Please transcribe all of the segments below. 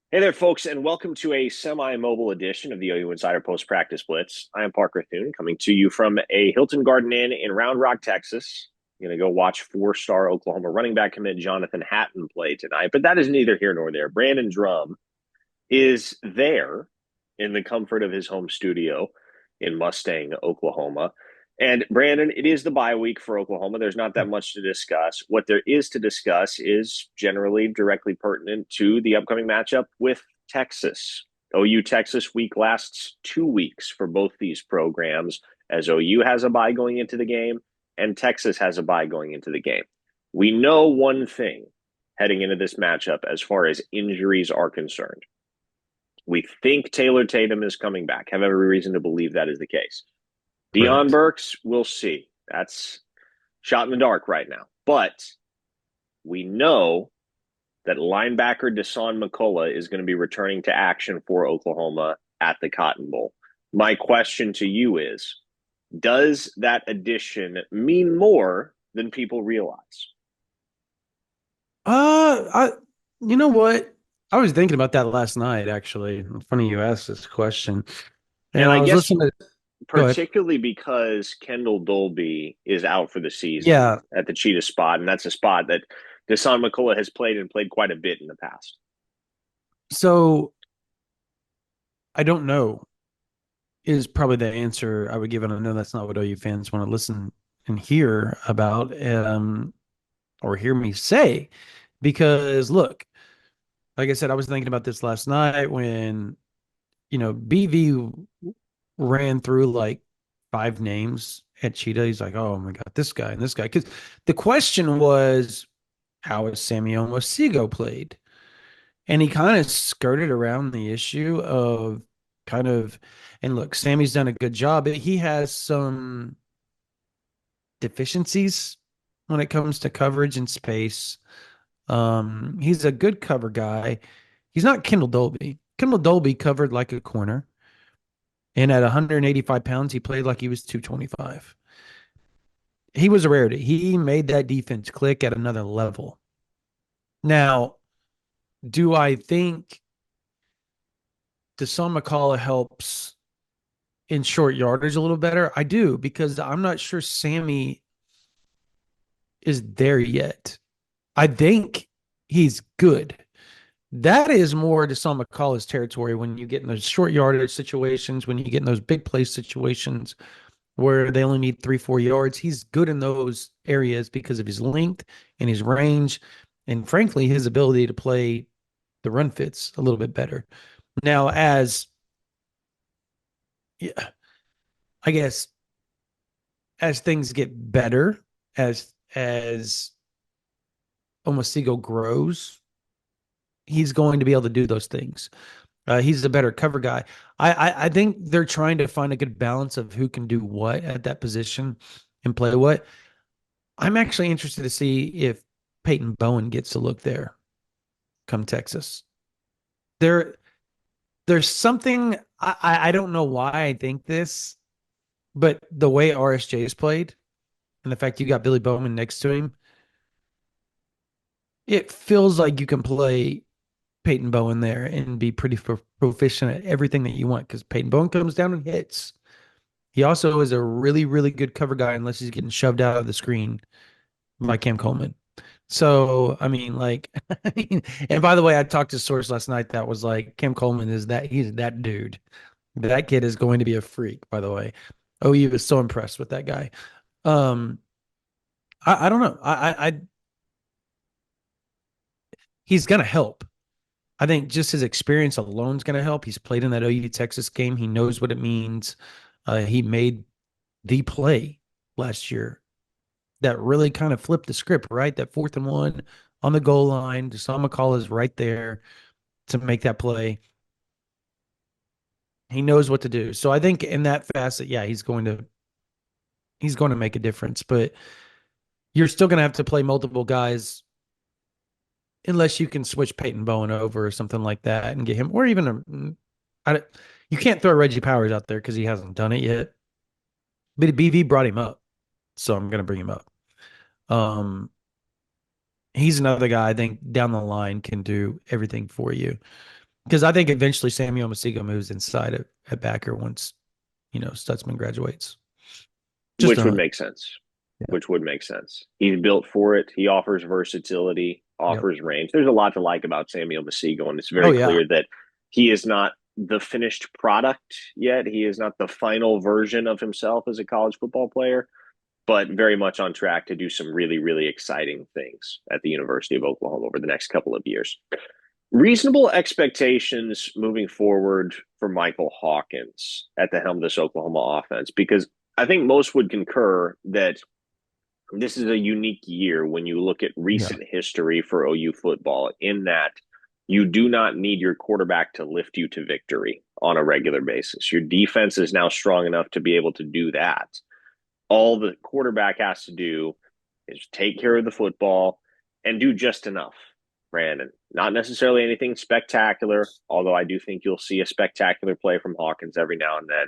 Hey there, folks, and welcome to a semi-mobile edition of the OU Insider Post Practice Blitz. I am Parker Thune, coming to you from a Hilton Garden Inn in Round Rock, Texas. I'm going to go watch four-star Oklahoma running back commit Jonathan Hatton play tonight, but that is neither here nor there. Brandon Drum is there in the comfort of his home studio in Mustang, Oklahoma. And Brandon, it is the bye week for Oklahoma. There's not that much to discuss. What there is to discuss is generally directly pertinent to the upcoming matchup with Texas. OU Texas week lasts 2 weeks for both these programs, as OU has a bye going into the game and Texas has a bye going into the game. We know one thing heading into this matchup as far as injuries are concerned. We think Taylor Tatum is coming back. Have every reason to believe that is the case. Deion Correct. Burks, we'll see. That's shot in the dark right now. But we know that linebacker Dasan McCullough is going to be returning to action for Oklahoma at the Cotton Bowl. My question to you is, does that addition mean more than people realize? I, you know what? I was thinking about that last night, actually. Funny you asked this question. And And I I was guess listening to, go ahead. particularly because Kendall Dolby is out for the season Yeah. at the Cheetah spot, and that's a spot that Dasan McCullough has played and played quite a bit in the past. So I don't know is probably the answer I would give. And I know that's not what OU fans want to listen and hear about, or hear me say, because look, like I said, I was thinking about this last night when, BV ran through like five names at Cheetah. He's like, oh my God, this guy and this guy. Because the question was, how has Sammy Omosigho played? And he kind of skirted around the issue of kind of, and look, Sammy's done a good job. He has some deficiencies when it comes to coverage and space. He's a good cover guy. He's not Kendall Dolby. Kendall Dolby covered like a corner. And at 185 pounds, he played like he was 225. He was a rarity. He made that defense click at another level. Now, do I think Dasan McCullough helps in short yardage a little better? I do, because I'm not sure Sammy is there yet. I think he's good. That is more Dasan McCullough's territory when you get in those short yardage situations, when you get in those big play situations where they only need 3, 4 yards. He's good in those areas because of his length and his range, and frankly, his ability to play the run fits a little bit better. Now, yeah, I guess as things get better, as Omosigo grows, he's going to be able to do those things. He's a better cover guy. I think they're trying to find a good balance of who can do what at that position and play what. I'm actually interested to see if Peyton Bowen gets a look there come Texas. There, there's something I don't know why I think this, but the way RSJ is played and the fact you got Billy Bowman next to him, it feels like you can play Peyton Bowen there and be pretty proficient at everything that you want because Peyton Bowen comes down and hits. He also is a really, really good cover guy unless he's getting shoved out of the screen by Cam Coleman. So, I mean, like, and by the way, I talked to a source last night that was like, Cam Coleman he's that dude. That kid is going to be a freak, by the way. OU was so impressed with that guy. Um, I don't know. He's going to help. I think just his experience alone is going to help. He's played in that OU Texas game. He knows what it means. He made the play last year that really kind of flipped the script, right? That 4th and 1 on the goal line. Deshaun McCall is right there to make that play. He knows what to do. So I think in that facet, yeah, he's going to make a difference. But you're still going to have to play multiple guys unless you can switch Peyton Bowen over or something like that and get him, or even you can't throw Reggie Powers out there because he hasn't done it yet. But BV brought him up, so I'm going to bring him up. Um, he's another guy I think down the line can do everything for you. Because I think eventually Samuel Masigo moves inside at backer once, Stutzman graduates. Just a which would hunch. make sense. Yeah. Which would make sense. He's built for it. He offers versatility, Yep. offers range. There's a lot to like about Samuel Masigo, and it's Oh very yeah. clear that he is not the finished product yet. He is not the final version of himself as a college football player, but very much on track to do some really, really exciting things at the University of Oklahoma over the next couple of years. Reasonable expectations moving forward for Michael Hawkins at the helm of this Oklahoma offense, because I think most would concur that this is a unique year when you look at Yeah. recent history for OU football, in that you do not need your quarterback to lift you to victory on a regular basis. Your defense is now strong enough to be able to do that. All the quarterback has to do is take care of the football and do just enough, Brandon. Not necessarily anything spectacular, although I do think you'll see a spectacular play from Hawkins every now and then.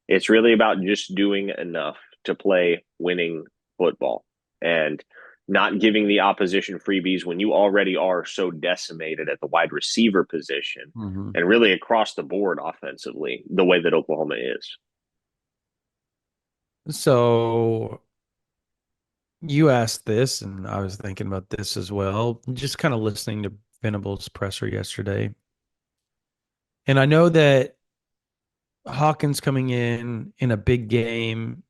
It's really about just doing enough to play winning football and not giving the opposition freebies when you already are so decimated at the wide receiver position Hmm. and really across the board offensively, the way that Oklahoma is. So you asked this, and I was thinking about this as well. Just kind of listening to Venable's presser yesterday. And I know that Hawkins coming in a big game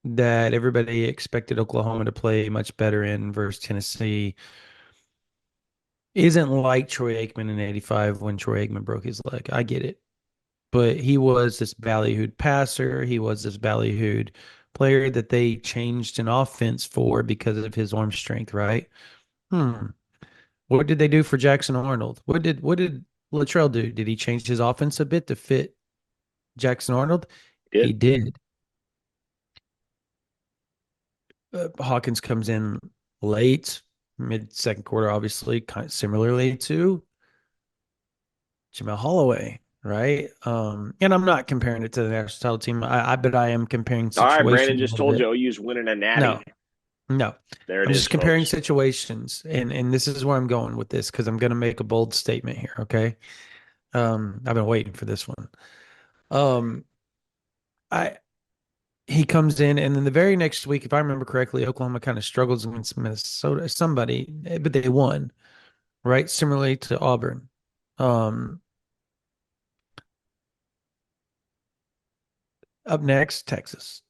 that everybody expected Oklahoma to play much better in versus Tennessee isn't like Troy Aikman in '85 when Troy Aikman broke his leg. I get it. But he was this ballyhooed passer. He was this ballyhooed player that they changed an offense for because of his arm strength, right? Hmm. What did they do for Jackson Arnold? What did Latrell do? Did he change his offense a bit to fit Jackson Arnold? He Did. did. Hawkins comes in late, mid second quarter, obviously, kind of similarly to Jamel Holloway, right? And I'm not comparing it to the national title team. But I am comparing All right, Brandon situations a just little told bit. you OU's winning a natty. No, no. There it I'm is, just comparing folks. situations, and this is where I'm going with this because I'm going to make a bold statement here. Okay, I've been waiting for this one. Um, I He comes in, and then the very next week, if I remember correctly, Oklahoma kind of struggles against Minnesota, somebody, but they won, right? Similarly to Auburn. Um, Up next, Texas.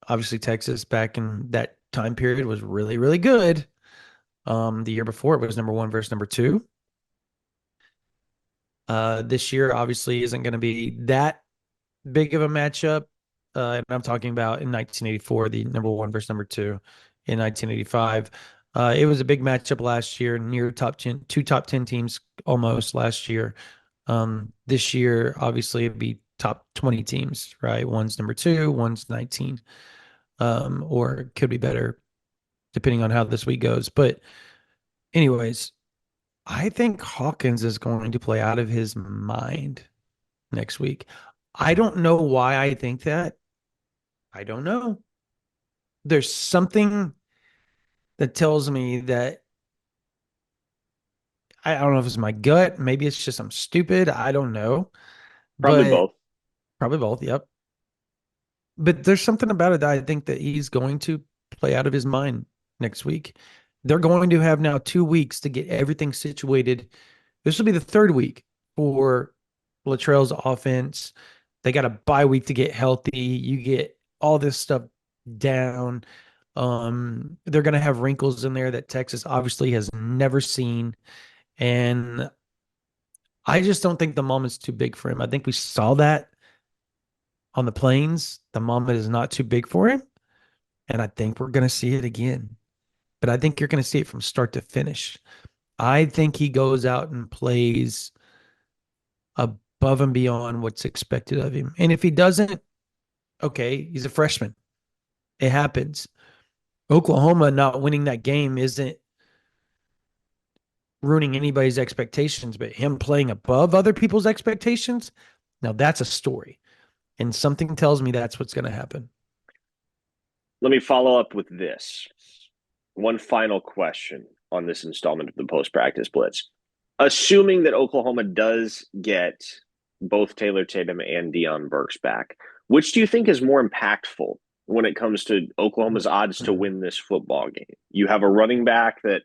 Obviously, Texas back in that time period was really, really good. The year before it was number one versus number two. This year obviously isn't going to be that big of a matchup. And I'm talking about in 1984, the number one versus number two in 1985. It was a big matchup last year, near top 10, two top 10 teams almost last year. This year, obviously, it'd be top 20 teams, right? One's number two, one's 19, or it could be better depending on how this week goes. But, anyways, I think Hawkins is going to play out of his mind next week. I don't know why I think that. I don't know. There's something that tells me that I don't know if it's my gut. Maybe it's just I'm stupid. I don't know. Probably But both. probably both. Yep. But there's something about it that I think that he's going to play out of his mind next week. They're going to have now 2 weeks to get everything situated. This will be the third week for Latrell's offense. They got a bye week to get healthy. You get all this stuff down. They're going to have wrinkles in there that Texas obviously has never seen. And I just don't think the moment's too big for him. I think we saw that on the plains. The moment is not too big for him. And I think we're going to see it again. But I think you're going to see it from start to finish. I think he goes out and plays above and beyond what's expected of him. And if he doesn't, okay, he's a freshman. It happens. Oklahoma not winning that game isn't ruining anybody's expectations, but him playing above other people's expectations, now that's a story. And something tells me that's what's going to happen. Let me follow up with this. One final question on this installment of the post practice blitz. assuming that Oklahoma does get both Taylor Tatum and Deion Burks back, which do you think is more impactful when it comes to Oklahoma's odds to win this football game? You have a running back that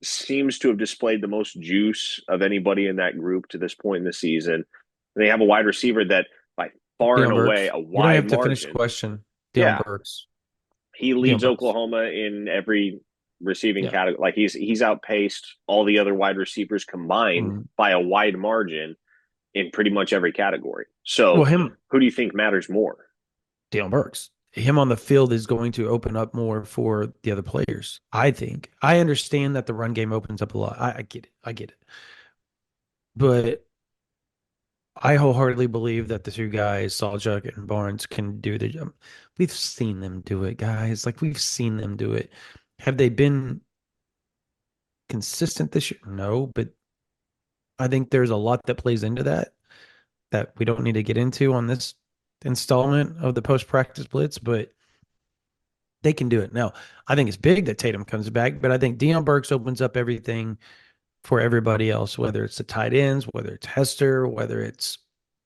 seems to have displayed the most juice of anybody in that group to this point in the season. They have a wide receiver that, by far and Deion away, Burks. a You don't wide have to finish the margin. question. Deion Yeah, Burks. he Deion leads Burks. Oklahoma in every receiving Yeah. category. Like he's outpaced all the other wide receivers combined Mm. by a wide margin in pretty much every category. Well, So, him, who do you think matters more? Deion Burks. Him on the field is going to open up more for the other players. I think. I understand that the run game opens up a lot. I get it. I get it. But I wholeheartedly believe that the two guys, Sawchuk and Barnes, can do the job. We've seen them do it, guys. Like we've seen them do it. Have they been consistent this year? No, but I think there's a lot that plays into that we don't need to get into on this installment of the post practice blitz, but they can do it. Now, I think it's big that Tatum comes back, but I think Deion Burks opens up everything for everybody else, whether it's the tight ends, whether it's Hester, whether it's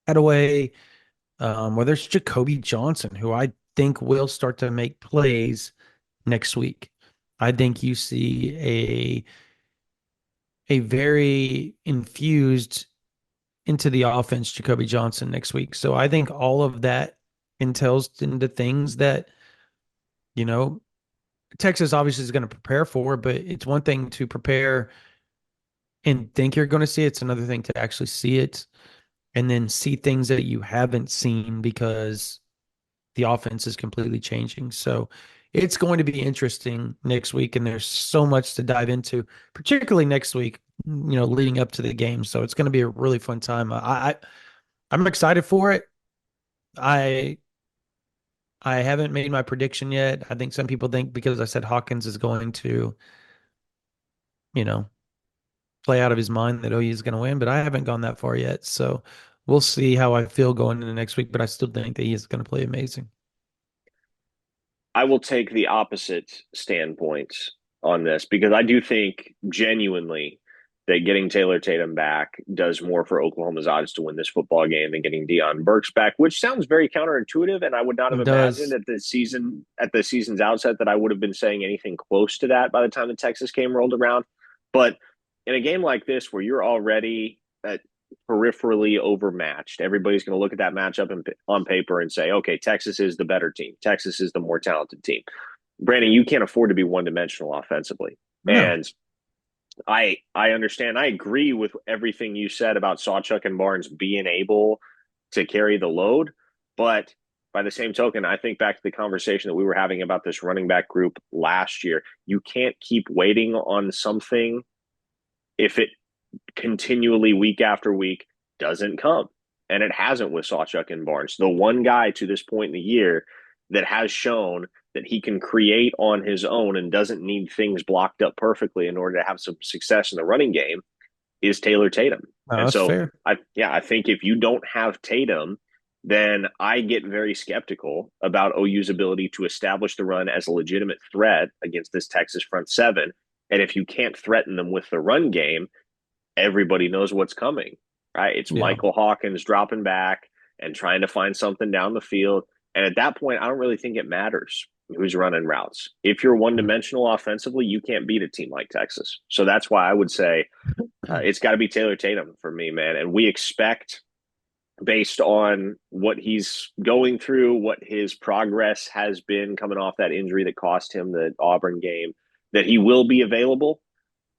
Attaway, whether it's Jacobe Johnson, who I think will start to make plays next week. I think you see a very infused into the offense, Jacoby Johnson next week. So I think all of that entails into things that, you know, Texas obviously is going to prepare for, but it's one thing to prepare and think you're going to see it. It's another thing to actually see it and then see things that you haven't seen because the offense is completely changing. So it's going to be interesting next week. And there's so much to dive into, particularly next week, leading up to the game. So it's going to be a really fun time. I'm excited for it. I I haven't made my prediction yet. I think some people think because I said Hawkins is going to, you know, play out of his mind that OU is going to win, but I haven't gone that far yet. So we'll see how I feel going into next week, but I still think that he is going to play amazing. I will take the opposite standpoint on this because I do think genuinely that getting Taylor Tatum back does more for Oklahoma's odds to win this football game than getting Deion Burks back, which sounds very counterintuitive. And I would not have It imagined does. at the season's outset that I would have been saying anything close to that by the time the Texas game rolled around. But in a game like this where you're already peripherally overmatched. Everybody's going to look at that matchup on paper and say, okay, Texas is the better team. Texas is the more talented team. Brandon, you can't afford to be one dimensional offensively. No. And I understand. I agree with everything you said about Sawchuk and Barnes being able to carry the load. But by the same token, I think back to the conversation that we were having about this running back group last year. You can't keep waiting on something if it continually week after week doesn't come. And it hasn't with Sawchuk and Barnes. The one guy to this point in the year that has shown that he can create on his own and doesn't need things blocked up perfectly in order to have some success in the running game is Taylor Tatum. No, And that's so fair. I think if you don't have Tatum, then I get very skeptical about OU's ability to establish the run as a legitimate threat against this Texas front seven. And if you can't threaten them with the run game, everybody knows what's coming, right? It's Yeah. Michael Hawkins dropping back and trying to find something down the field. And at that point, I don't really think it matters who's running routes. If you're one dimensional offensively, you can't beat a team like Texas. So that's why I would say it's got to be Taylor Tatum for me, man. And we expect, based on what he's going through, what his progress has been coming off that injury that cost him the Auburn game, that he will be available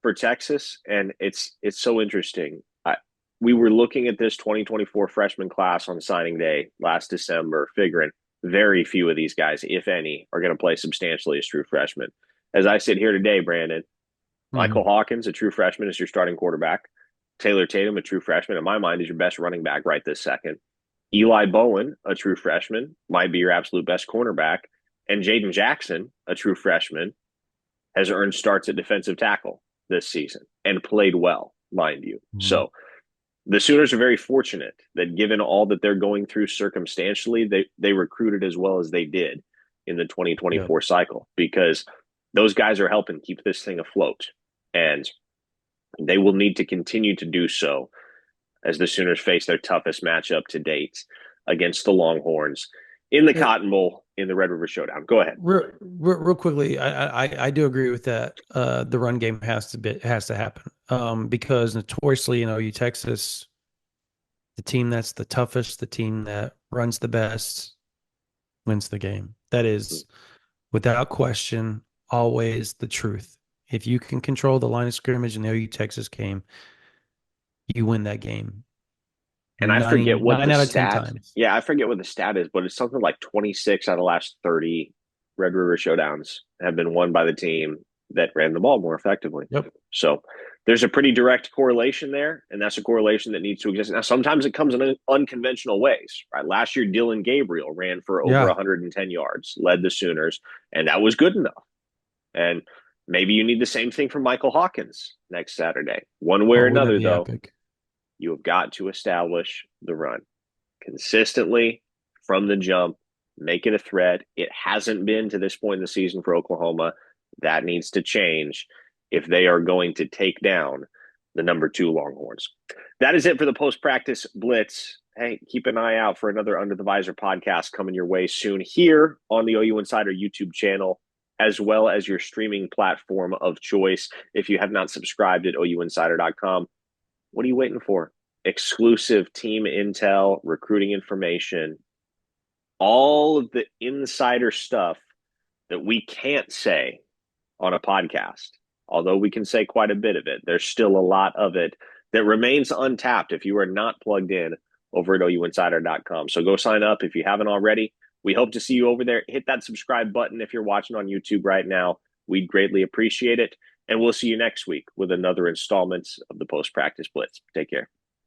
for Texas, and it's so interesting. We were looking at this 2024 freshman class on signing day last December, figuring very few of these guys, if any, are going to play substantially as true freshmen. As I sit here today, Brandon, Mm-hmm. Michael Hawkins, a true freshman, is your starting quarterback. Taylor Tatum, a true freshman, in my mind, is your best running back right this second. Eli Bowen, a true freshman, might be your absolute best cornerback. And Jaden Jackson, a true freshman, has earned starts at defensive tackle this season and played well, mind you. Mm-hmm. So the Sooners are very fortunate that given all that they're going through circumstantially, they recruited as well as they did in the Yeah. 2024 cycle because those guys are helping keep this thing afloat. And They will need to continue to do so as the Sooners face their toughest matchup to date against the Longhorns in the Cotton Bowl in the Red River Showdown. Go ahead. Real quickly, I do agree with that. The run game has to happen. Because notoriously, Texas, the team that's the toughest, the team that runs the best, wins the game. That is, without question, always the truth. If you can control the line of scrimmage in the OU Texas game, you win that game And I forget what nine the out of 10 stat. times. Yeah, I forget what the stat is, but it's something like 26 out of the last 30 Red River Showdowns have been won by the team that ran the ball more effectively. Yep. So there's a pretty direct correlation there, and that's a correlation that needs to exist. Now, sometimes it comes in unconventional ways, right? Last year, Dylan Gabriel ran for over Yeah. 110 yards, led the Sooners, and that was good enough. And maybe you need the same thing from Michael Hawkins next Saturday. One way or Oh, wouldn't that another, be though, epic? you have got to establish the run consistently from the jump, make it a threat. It hasn't been to this point in the season for Oklahoma. That needs to change if they are going to take down the number 2 Longhorns. That is it for the post-practice blitz. Hey, keep an eye out for another Under the Visor podcast coming your way soon here on the OU Insider YouTube channel, as well as your streaming platform of choice. If you have not subscribed at ouinsider.com, what are you waiting for? Exclusive team intel, recruiting information, all of the insider stuff that we can't say on a podcast. Although we can say quite a bit of it, there's still a lot of it that remains untapped if you are not plugged in over at ouinsider.com. So go sign up if you haven't already. We hope to see you over there. Hit that subscribe button if you're watching on YouTube right now. We'd greatly appreciate it. And we'll see you next week with another installment of the Post Practice Blitz. Take care.